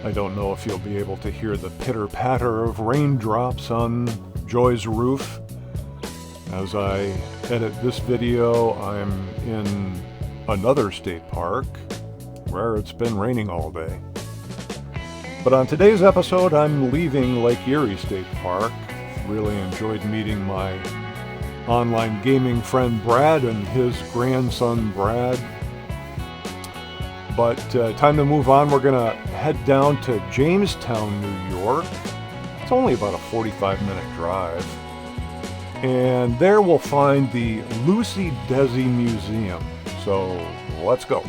I don't know if you'll be able to hear the pitter-patter of raindrops on Joy's roof. As I edit this video, I'm in another state park where it's been raining all day. But on today's episode, I'm leaving Lake Erie State Park. Really enjoyed meeting my online gaming friend Brad and his grandson Brad. But time to move on. We're going to head down to Jamestown, New York. It's only about a 45-minute drive. And there we'll find the Lucy Desi Museum. So let's go.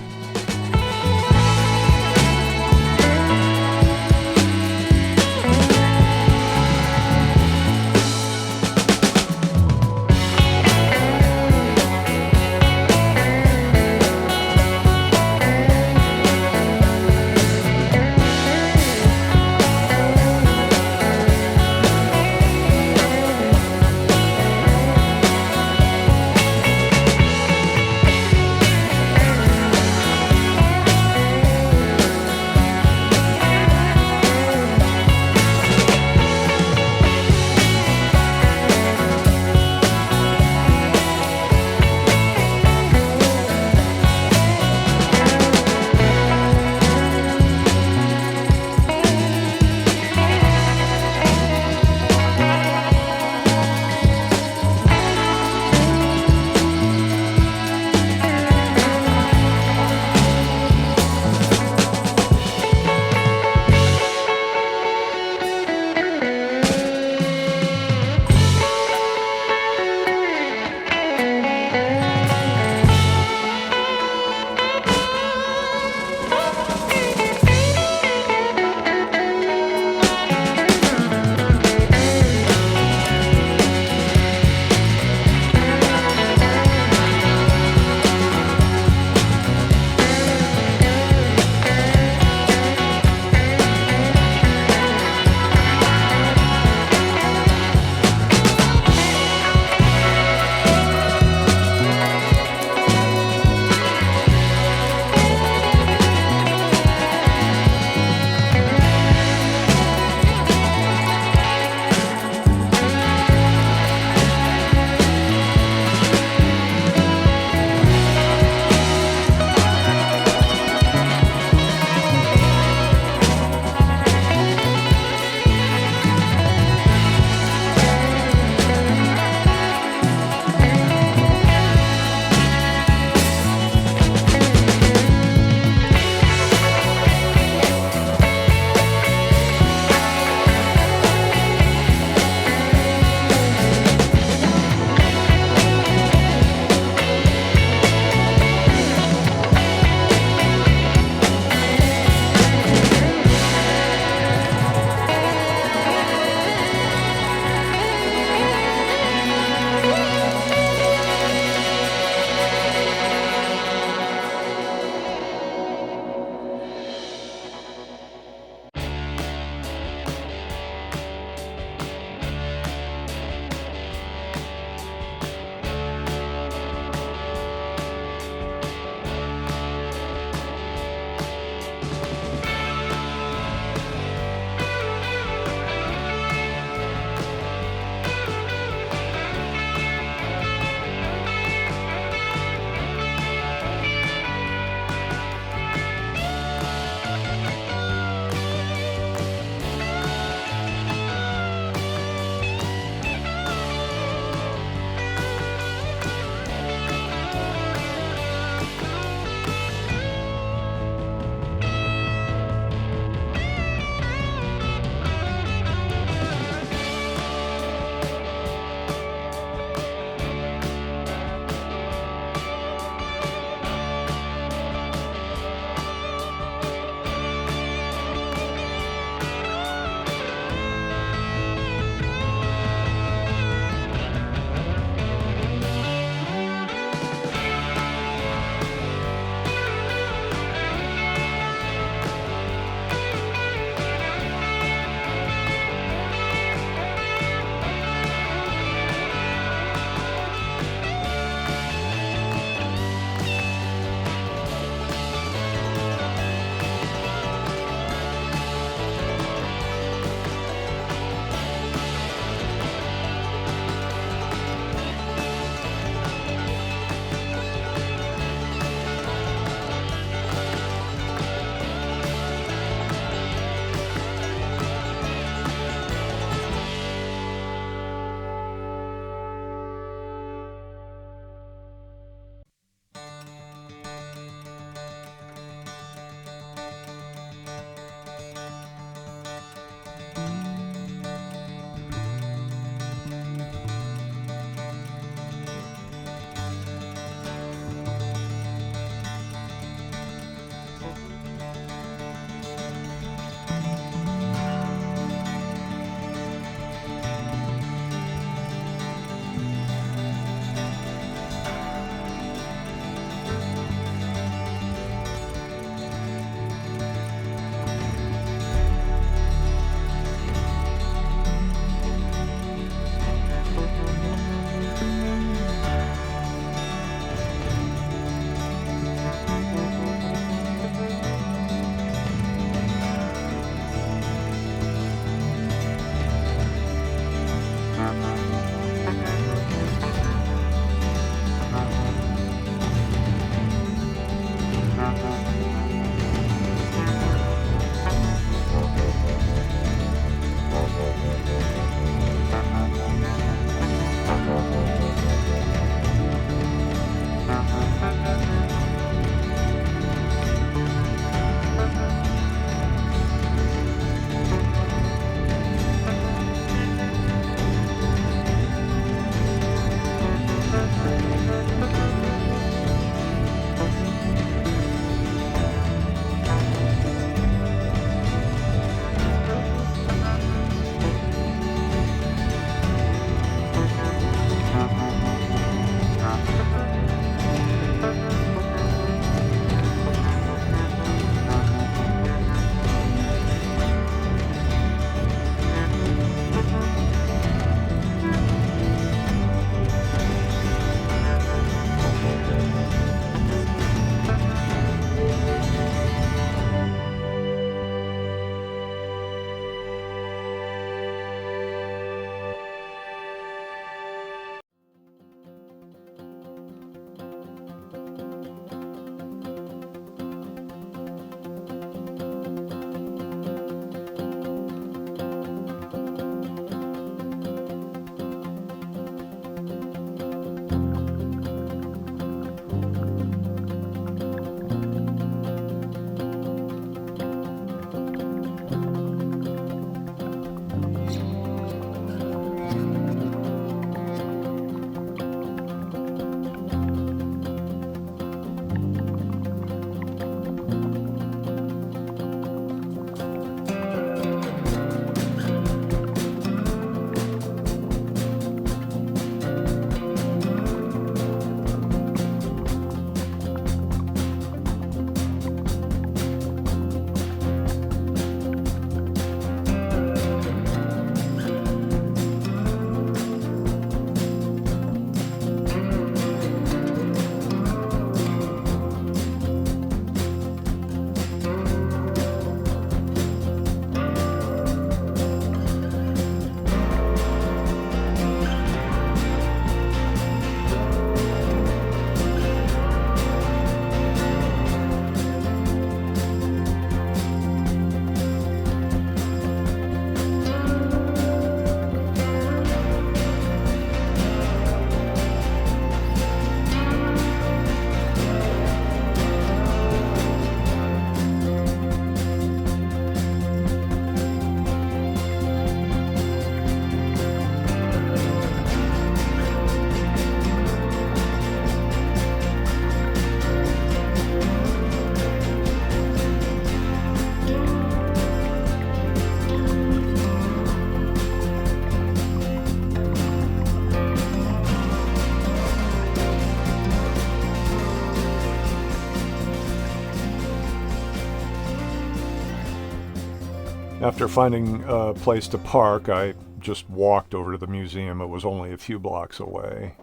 After finding a place to park, I just walked over to the museum. It was only a few blocks away.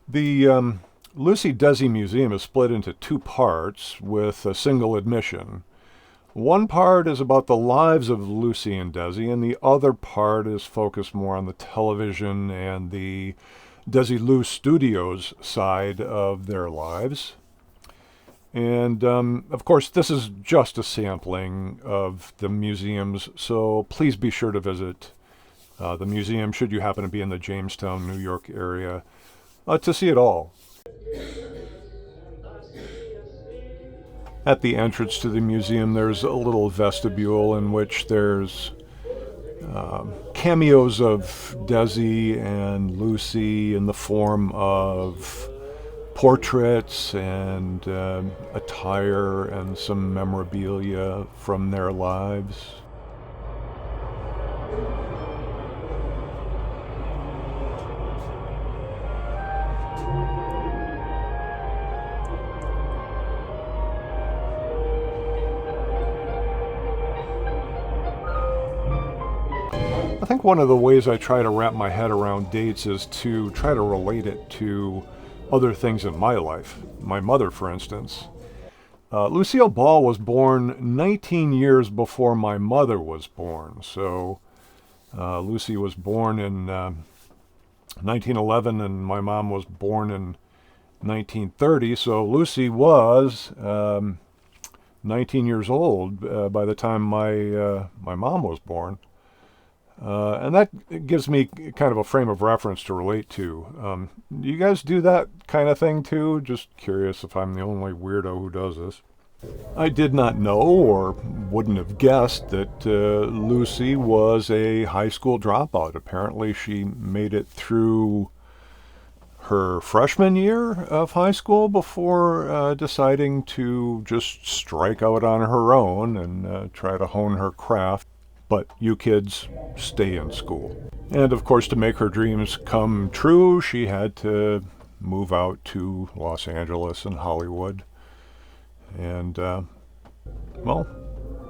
The Lucy Desi Museum is split into two parts with a single admission. One part is about the lives of Lucy and Desi, and the other part is focused more on the television and the Desilu Studios side of their lives. And of course, this is just a sampling of the museums, so please be sure to visit the museum should you happen to be in the Jamestown, New York area to see it all. At the entrance to the museum, there's a little vestibule in which there's cameos of Desi and Lucy in the form of portraits and attire and some memorabilia from their lives. I think one of the ways I try to wrap my head around dates is to try to relate it to other things in my life. My mother, for instance. Lucille Ball was born 19 years before my mother was born. So Lucy was born in 1911 and my mom was born in 1930. So Lucy was 19 years old by the time my mom was born. And that gives me kind of a frame of reference to relate to. Do you guys do that kind of thing too? Just curious if I'm the only weirdo who does this. I did not know or wouldn't have guessed that Lucy was a high school dropout. Apparently she made it through her freshman year of high school before deciding to just strike out on her own and try to hone her craft. But you kids, stay in school. And of course, to make her dreams come true, she had to move out to Los Angeles and Hollywood. And, well,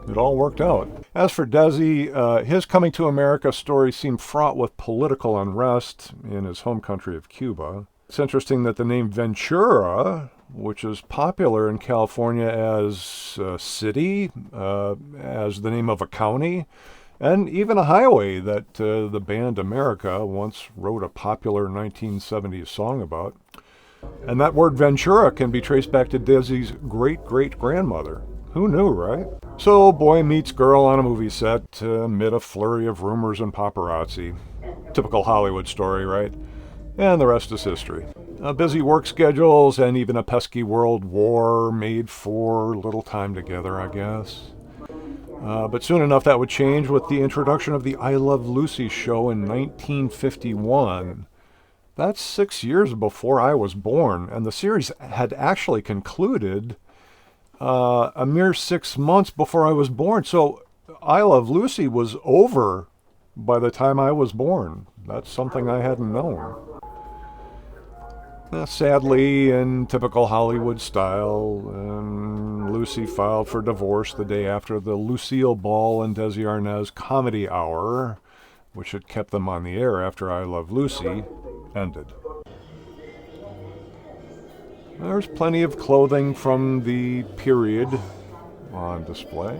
it all worked out. As for Desi, his coming to America story seemed fraught with political unrest in his home country of Cuba. It's interesting that the name Ventura, which is popular in California as a city, as the name of a county, and even a highway that the band America once wrote a popular 1970s song about. And that word Ventura can be traced back to Desi's great-great-grandmother. Who knew, right? So boy meets girl on a movie set amid a flurry of rumors and paparazzi. Typical Hollywood story, right? And the rest is history. Busy work schedules and even a pesky world war made for little time together, I guess. But soon enough that would change with the introduction of the I Love Lucy show in 1951. That's 6 years before I was born, and the series had actually concluded a mere 6 months before I was born. So I Love Lucy was over by the time I was born. That's something I hadn't known. Sadly, in typical Hollywood style, Lucy filed for divorce the day after the Lucille Ball and Desi Arnaz comedy hour, which had kept them on the air after I Love Lucy, ended. There's plenty of clothing from the period on display.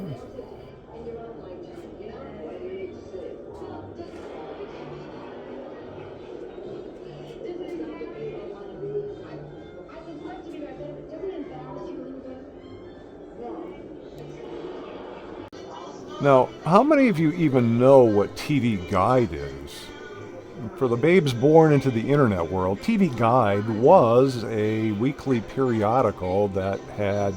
Now, how many of you even know what TV Guide is? For the babes born into the internet world, TV Guide was a weekly periodical that had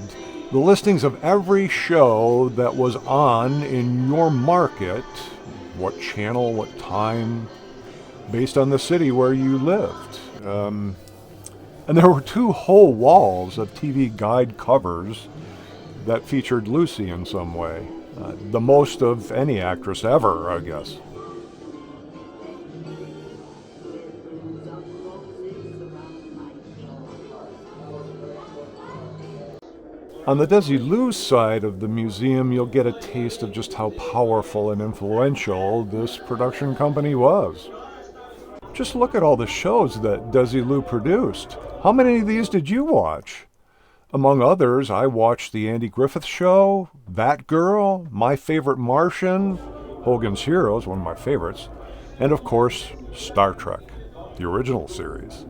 the listings of every show that was on in your market, what channel, what time, based on the city where you lived. And And there were 2 whole walls of TV guide covers that featured Lucy in some way. The most of any actress ever, I guess. On the Desilu side of the museum, you'll get a taste of just how powerful and influential this production company was. Just look at all the shows that Desilu produced. How many of these did you watch? Among others, I watched The Andy Griffith Show, That Girl, My Favorite Martian, Hogan's Heroes, one of my favorites, and of course, Star Trek, the original series.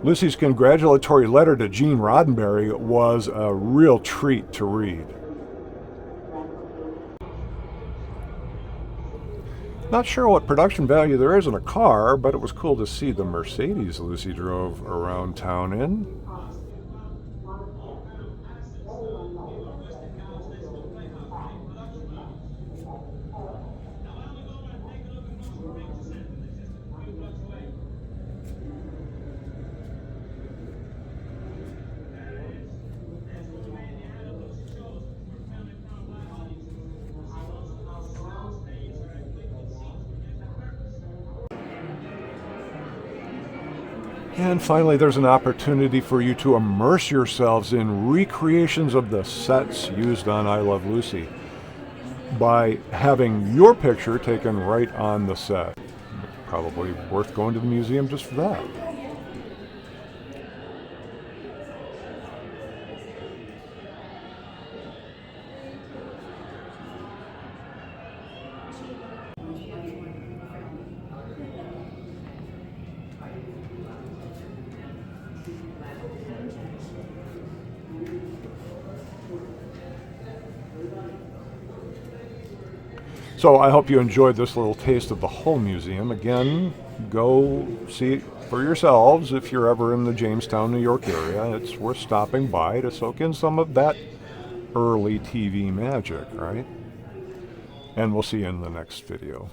Lucy's congratulatory letter to Gene Roddenberry was a real treat to read. Not sure what production value there is in a car, but it was cool to see the Mercedes Lucy drove around town in. And finally, there's an opportunity for you to immerse yourselves in recreations of the sets used on I Love Lucy by having your picture taken right on the set. Probably worth going to the museum just for that. So I hope you enjoyed this little taste of the whole museum. Again, go see it for yourselves if you're ever in the Jamestown, New York area. It's worth stopping by to soak in some of that early TV magic, right? And we'll see you in the next video.